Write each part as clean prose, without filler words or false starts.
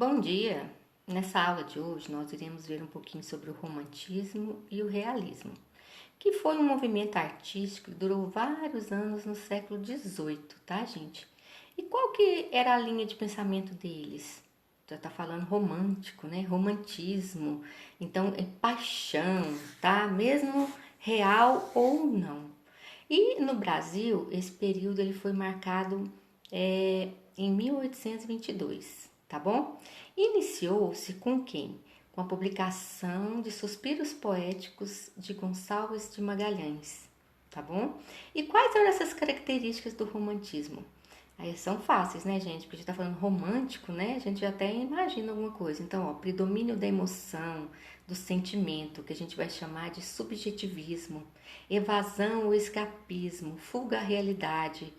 Bom dia! Nessa aula de hoje nós iremos ver um pouquinho sobre o romantismo e o realismo, que foi um movimento artístico que durou vários anos no século XVIII, tá, gente? E qual que era a linha de pensamento deles? Já tá falando romântico, né? Romantismo, então é paixão, tá? Mesmo real ou não. E no Brasil, esse período ele foi marcado em 1822, tá bom? Iniciou-se com quem? Com a publicação de Suspiros Poéticos de Gonçalves de Magalhães, tá bom? E quais eram essas características do romantismo? Aí são fáceis, né, gente? Porque a gente tá falando romântico, né? A gente já até imagina alguma coisa. Então, ó, predomínio da emoção, do sentimento, que a gente vai chamar de subjetivismo, evasão ou escapismo, fuga à realidade,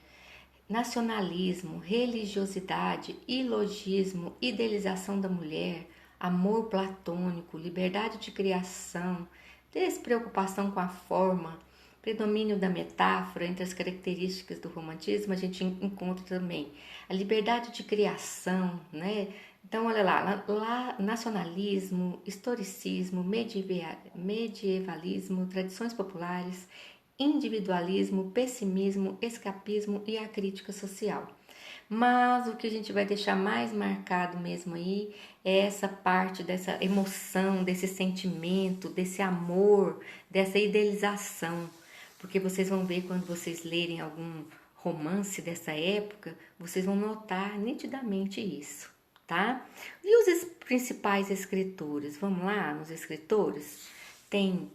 nacionalismo, religiosidade, ilogismo, idealização da mulher, amor platônico, liberdade de criação, despreocupação com a forma, predomínio da metáfora. Entre as características do romantismo, a gente encontra também a liberdade de criação, né? Então, olha lá, nacionalismo, historicismo, medievalismo, tradições populares, individualismo, pessimismo, escapismo e a crítica social. Mas o que a gente vai deixar mais marcado mesmo aí é essa parte dessa emoção, desse sentimento, desse amor, dessa idealização. Porque vocês vão ver quando vocês lerem algum romance dessa época, vocês vão notar nitidamente isso, tá? E os principais escritores? Vamos lá, nos escritores? Tem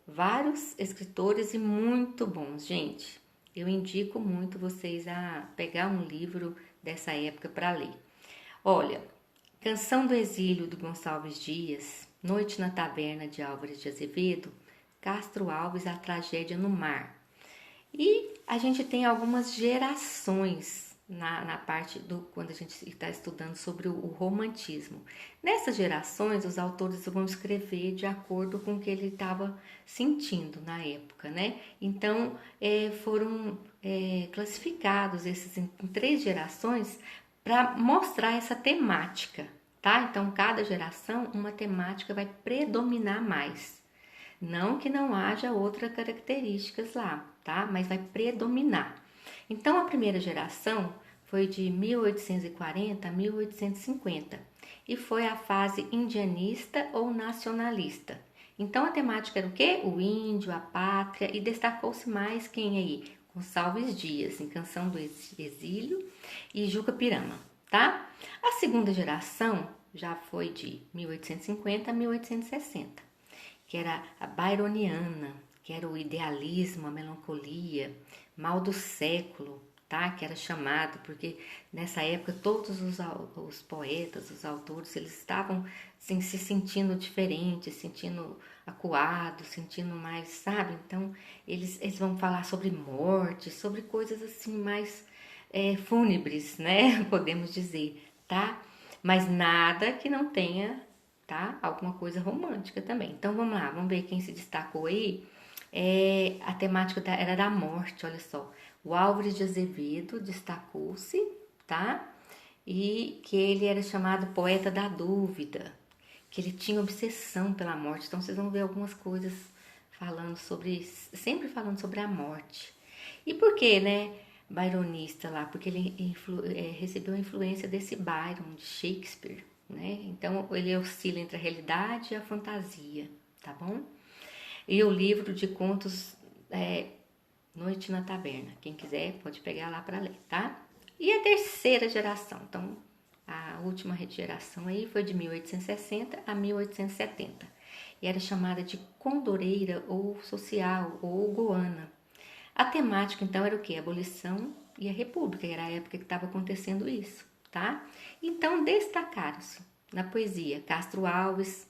vários escritores e muito bons, gente. Eu indico muito vocês a pegar um livro dessa época para ler. Olha, Canção do Exílio do Gonçalves Dias, Noite na Taverna de Álvares de Azevedo, Castro Alves, A Tragédia no Mar. E a gente tem algumas gerações na parte do quando a gente está estudando sobre o romantismo. Nessas gerações, os autores vão escrever de acordo com o que ele estava sentindo na época, né? Então, foram classificados esses em três gerações para mostrar essa temática, tá? Então, cada geração, uma temática vai predominar mais. Não que não haja outras características lá, tá? Mas vai predominar. Então, a primeira geração foi de 1840 a 1850 e foi a fase indianista ou nacionalista. Então, a temática era o quê? O índio, a pátria, e destacou-se mais quem aí? Gonçalves Dias, em Canção do Exílio, e Juca Pirama, tá? A segunda geração já foi de 1850 a 1860, que era a byroniana, que era o idealismo, a melancolia, mal do século, tá? Que era chamado, porque nessa época todos os poetas, os autores, eles estavam assim, se sentindo diferentes, sentindo acuados, sentindo mais, sabe? Então, eles vão falar sobre morte, sobre coisas assim mais fúnebres, né? Podemos dizer, tá? Mas nada que não tenha, tá? Alguma coisa romântica também. Então, vamos lá, vamos ver quem se destacou aí. A temática era da morte, olha só. O Álvares de Azevedo destacou-se, tá? E que ele era chamado poeta da dúvida, que ele tinha obsessão pela morte. Então vocês vão ver algumas coisas falando sobre, sempre falando sobre a morte. E por que, né? Byronista lá, porque ele recebeu a influência desse Byron, de Shakespeare, né? Então ele oscila entre a realidade e a fantasia, tá bom? E o livro de contos Noite na Taverna. Quem quiser pode pegar lá para ler, tá? E a terceira geração. Então, a última geração aí foi de 1860 a 1870. E era chamada de condoreira ou social ou goana. A temática, então, era o quê? A abolição e a república. Era a época que estava acontecendo isso, tá? Então, destacaram-se na poesia Castro Alves,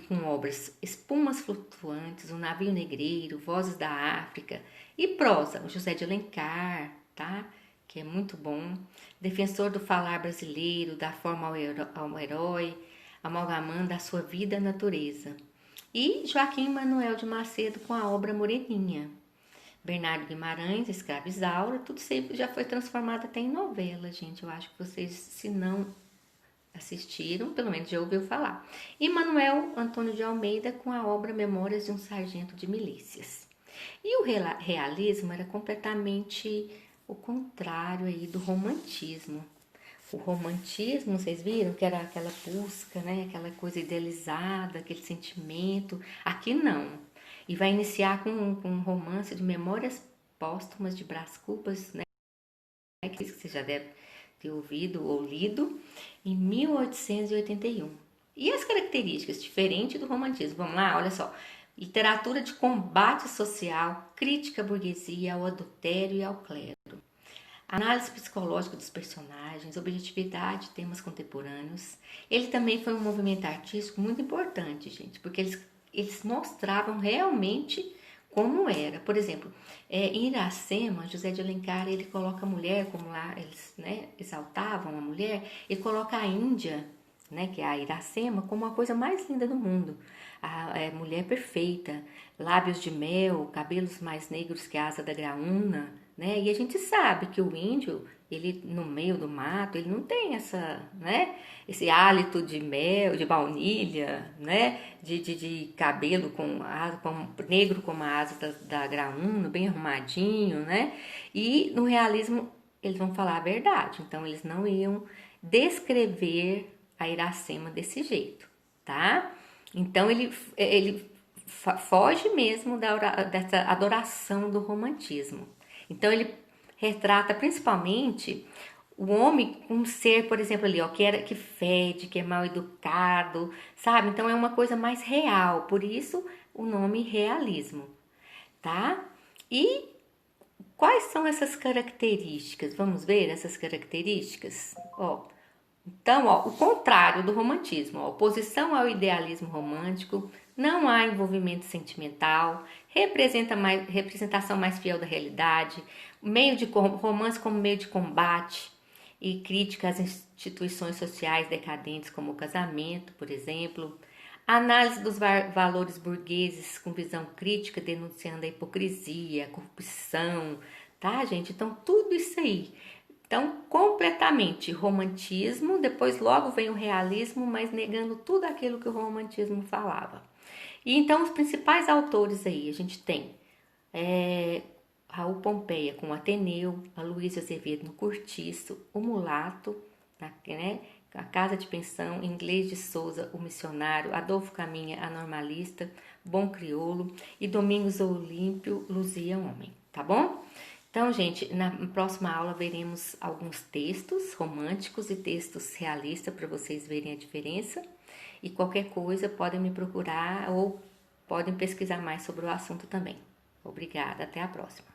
com obras Espumas Flutuantes, O Navio Negreiro, Vozes da África, e prosa, o José de Alencar, tá? Que é muito bom, defensor do falar brasileiro, da forma ao herói, amalgamando a sua vida à natureza. E Joaquim Manuel de Macedo com a obra Moreninha. Bernardo Guimarães, Escrava Isaura, tudo isso já foi transformado até em novela, gente. Eu acho que vocês, se não assistiram, pelo menos já ouviu falar. E Manuel Antônio de Almeida com a obra Memórias de um Sargento de Milícias. E o realismo era completamente o contrário aí do romantismo. O romantismo, vocês viram que era aquela busca, né? Aquela coisa idealizada, aquele sentimento. Aqui não. E vai iniciar com um romance de Memórias Póstumas de Brás Cubas, né? Que você já deve ter ouvido ou lido, em 1881. E as características diferentes do romantismo? Vamos lá, olha só. Literatura de combate social, crítica à burguesia, ao adultério e ao clero. Análise psicológica dos personagens, objetividade, temas contemporâneos. Ele também foi um movimento artístico muito importante, gente, porque eles mostravam realmente como era. Por exemplo, em Iracema, José de Alencar, ele coloca a mulher, como lá eles, né, exaltavam a mulher, ele coloca a Índia, né, que é a Iracema, como a coisa mais linda do mundo. A mulher perfeita, lábios de mel, cabelos mais negros que a asa da graúna, né? E a gente sabe que o índio, ele no meio do mato, ele não tem essa, né? Esse hálito de mel, de baunilha, né? De cabelo com negro como a asa da graúna, bem arrumadinho, né? E no realismo eles vão falar a verdade, então eles não iam descrever a Iracema desse jeito, tá? Então ele foge mesmo dessa adoração do romantismo. Então ele retrata principalmente o homem, um ser, por exemplo, ali, ó, que fede, que é mal educado, sabe? Então é uma coisa mais real, por isso o nome realismo, tá? E quais são essas características? Vamos ver essas características? Ó, então, ó, o contrário do romantismo, ó, oposição ao idealismo romântico, não há envolvimento sentimental, representação mais fiel da realidade, meio de romance como meio de combate e crítica às instituições sociais decadentes como o casamento, por exemplo, análise dos valores burgueses com visão crítica, denunciando a hipocrisia, a corrupção, tá, gente? Então, tudo isso aí. Então, completamente romantismo, depois logo vem o realismo, mas negando tudo aquilo que o romantismo falava. E então, os principais autores aí, a gente tem Raul Pompeia com o Ateneu, a Luísa Azevedo no Cortiço, o Mulato, né? A Casa de Pensão, Inglês de Souza, o Missionário, Adolfo Caminha, a Normalista, Bom Crioulo e Domingos Olímpio, Luzia Homem, tá bom? Então, gente, na próxima aula veremos alguns textos românticos e textos realistas para vocês verem a diferença. E qualquer coisa podem me procurar ou podem pesquisar mais sobre o assunto também. Obrigada, até a próxima.